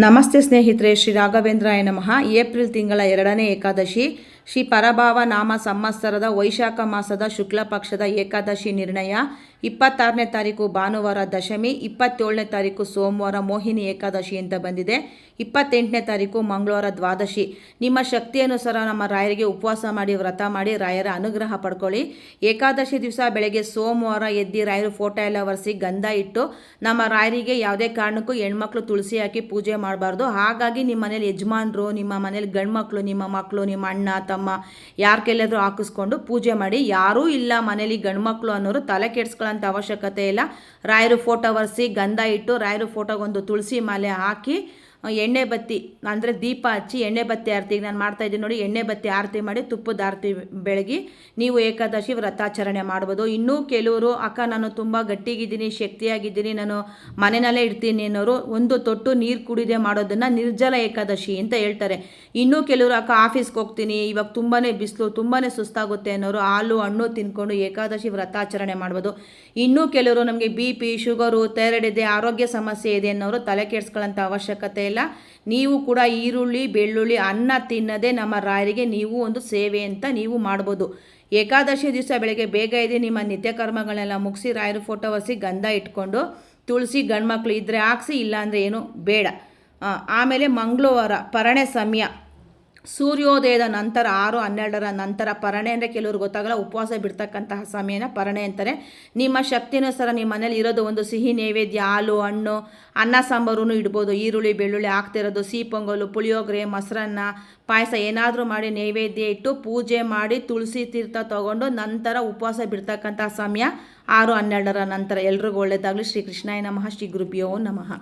ನಮಸ್ತೆ ಸ್ನೇಹಿತರೆ, ಶ್ರೀ ರಾಘವೇಂದ್ರಾಯ ನಮಃ. ಏಪ್ರಿಲ್ ತಿಂಗಳ 2ನೇ ಏಕಾದಶಿ ಶ್ರೀ ಪರಭಾವ ನಾಮ ಸಂವತ್ಸರದ ವೈಶಾಖ ಮಾಸದ ಶುಕ್ಲ ಪಕ್ಷದ ಏಕಾದಶಿ ನಿರ್ಣಯ. 26ನೇ ತಾರೀಕು ಭಾನುವಾರ ದಶಮಿ, 27ನೇ ತಾರೀಕು ಸೋಮವಾರ ಮೋಹಿನಿ ಏಕಾದಶಿ ಅಂತ ಬಂದಿದೆ. 28ನೇ ತಾರೀಕು ಮಂಗಳವಾರ ದ್ವಾದಶಿ. ನಿಮ್ಮ ಶಕ್ತಿ ಅನುಸಾರ ನಮ್ಮ ರಾಯರಿಗೆ ಉಪವಾಸ ಮಾಡಿ ವ್ರತ ಮಾಡಿ ರಾಯರ ಅನುಗ್ರಹ ಪಡ್ಕೊಳ್ಳಿ. ಏಕಾದಶಿ ದಿವಸ ಬೆಳಗ್ಗೆ ಸೋಮವಾರ ಎದ್ದು ರಾಯರು ಫೋಟೋ ಎಲ್ಲ ಒರೆಸಿ ಗಂಧ ಇಟ್ಟು ನಮ್ಮ ರಾಯರಿಗೆ ಯಾವುದೇ ಕಾರಣಕ್ಕೂ ಹೆಣ್ಮಕ್ಳು ತುಳಸಿ ಹಾಕಿ ಪೂಜೆ ಮಾಡಬಾರ್ದು. ಹಾಗಾಗಿ ನಿಮ್ಮ ಮನೇಲಿ ಯಜಮಾನರು, ನಿಮ್ಮ ಮನೇಲಿ ಗಂಡ್ಮಕ್ಳು, ನಿಮ್ಮ ಮಕ್ಕಳು, ನಿಮ್ಮ ಅಣ್ಣ ತಮ್ಮ ಯಾರ ಕೈಲಾದರೂ ಹಾಕಿಸ್ಕೊಂಡು ಪೂಜೆ ಮಾಡಿ. ಯಾರೂ ಇಲ್ಲ ಮನೇಲಿ ಗಂಡ್ಮಕ್ಳು ಅನ್ನೋರು ತಲೆ ಕೆಡಿಸ್ಕೊಳ್ಳೋಂಥ ಅವಶ್ಯಕತೆ ಇಲ್ಲ. ರಾಯರು ಫೋಟೋ ಒರೆಸಿ ಗಂಧ ಇಟ್ಟು ರಾಯರು ಫೋಟೋಗೊಂದು ತುಳಸಿ ಮಾಲೆ ಹಾಕಿ ಎಣ್ಣೆ ಬತ್ತಿ ಅಂದರೆ ದೀಪ ಹಚ್ಚಿ ಎಣ್ಣೆ ಬತ್ತಿ ಆರತಿ ನಾನು ಮಾಡ್ತಾಯಿದ್ದೀನಿ ನೋಡಿ. ಎಣ್ಣೆ ಬತ್ತಿ ಆರತಿ ಮಾಡಿ ತುಪ್ಪದ ಆರತಿ ಬೆಳಗಿ ನೀವು ಏಕಾದಶಿ ವ್ರತಾಚರಣೆ ಮಾಡ್ಬೋದು. ಇನ್ನೂ ಕೆಲವರು ಅಕ್ಕ ನಾನು ತುಂಬ ಗಟ್ಟಿಗಿದ್ದೀನಿ, ಶಕ್ತಿಯಾಗಿದ್ದೀನಿ, ನಾನು ಮನೆಯಲ್ಲೇ ಇಡ್ತೀನಿ ಅನ್ನೋರು ಒಂದು ತೊಟ್ಟು ನೀರು ಕುಡಿದೇ ಮಾಡೋದನ್ನು ನಿರ್ಜಲ ಏಕಾದಶಿ ಅಂತ ಹೇಳ್ತಾರೆ. ಇನ್ನೂ ಕೆಲವರು ಅಕ್ಕ ಆಫೀಸ್ಗೆ ಹೋಗ್ತೀನಿ, ಇವಾಗ ತುಂಬಾ ಬಿಸಿಲು, ತುಂಬಾ ಸುಸ್ತಾಗುತ್ತೆ ಅನ್ನೋರು ಹಾಲು ಹಣ್ಣು ತಿನ್ಕೊಂಡು ಏಕಾದಶಿ ವ್ರತಾಚರಣೆ ಮಾಡ್ಬೋದು. ಇನ್ನೂ ಕೆಲವರು ನಮಗೆ BP ಶುಗರು ಥೈರಾಯ್ಡ್ ಇದೆ, ಆರೋಗ್ಯ ಸಮಸ್ಯೆ ಇದೆ ಅನ್ನೋರು ತಲೆ ಕೆಡಿಸ್ಕೊಳ್ಳೋಂಥ ಅವಶ್ಯಕತೆ ಇಲ್ಲ. ನೀವು ಕೂಡ ಈರುಳ್ಳಿ ಬೆಳ್ಳುಳ್ಳಿ ಅನ್ನ ತಿನ್ನದೆ ನಮ್ಮ ರಾಯರಿಗೆ ನೀವು ಒಂದು ಸೇವೆ ಅಂತ ನೀವು ಮಾಡ್ಬೋದು. ಏಕಾದಶಿ ದಿವಸ ಬೆಳಗ್ಗೆ ಬೇಗ ಎದ್ದು ನಿಮ್ಮ ನಿತ್ಯ ಕರ್ಮಗಳನ್ನೆಲ್ಲ ಮುಗಿಸಿ ರಾಯರು ಫೋಟೋ ಒರೆಸಿ ಗಂಧ ಇಟ್ಕೊಂಡು ತುಳಸಿ ಗಂಡ್ಮಕ್ಳು ಇದ್ದರೆ ಹಾಕ್ಸಿ, ಇಲ್ಲಾಂದರೆ ಏನು ಬೇಡ. ಆಮೇಲೆ ಮಂಗಳವಾರ ಪರಣೆ ಸಮಯ ಸೂರ್ಯೋದಯದ ನಂತರ 6:12 ನಂತರ. ಪರಣೆ ಅಂದರೆ ಕೆಲವ್ರು ಗೊತ್ತಾಗಲ್ಲ, ಉಪವಾಸ ಬಿಡ್ತಕ್ಕಂತಹ ಸಮಯನ ಪರಣೆ ಅಂತಾರೆ. ನಿಮ್ಮ ಶಕ್ತಿನುಸಾರ ನಿಮ್ಮ ಮನೇಲಿ ಇರೋದು ಒಂದು ಸಿಹಿ ನೈವೇದ್ಯ, ಹಾಲು ಹಣ್ಣು ಅನ್ನ ಸಾಂಬಾರು ಇಡ್ಬೋದು. ಈರುಳ್ಳಿ ಬೆಳ್ಳುಳ್ಳಿ ಹಾಕ್ತಿರೋದು, ಸಿಹಿ ಪೊಂಗಲು, ಪುಳಿಯೋಗರೆ, ಮೊಸರನ್ನ, ಪಾಯಸ ಏನಾದರೂ ಮಾಡಿ ನೈವೇದ್ಯ ಇಟ್ಟು ಪೂಜೆ ಮಾಡಿ ತುಳಸಿ ತೀರ್ಥ ತೊಗೊಂಡು ನಂತರ ಉಪವಾಸ ಬಿಡ್ತಕ್ಕಂತಹ ಸಮಯ 6:12 ನಂತರ. ಎಲ್ರಿಗೂ ಒಳ್ಳೆಯದಾಗಲಿ. ಶ್ರೀ ಕೃಷ್ಣಾಯ ನಮಃ. ಶ್ರೀ ಗುರುಭ್ಯೋ ನಮಃ.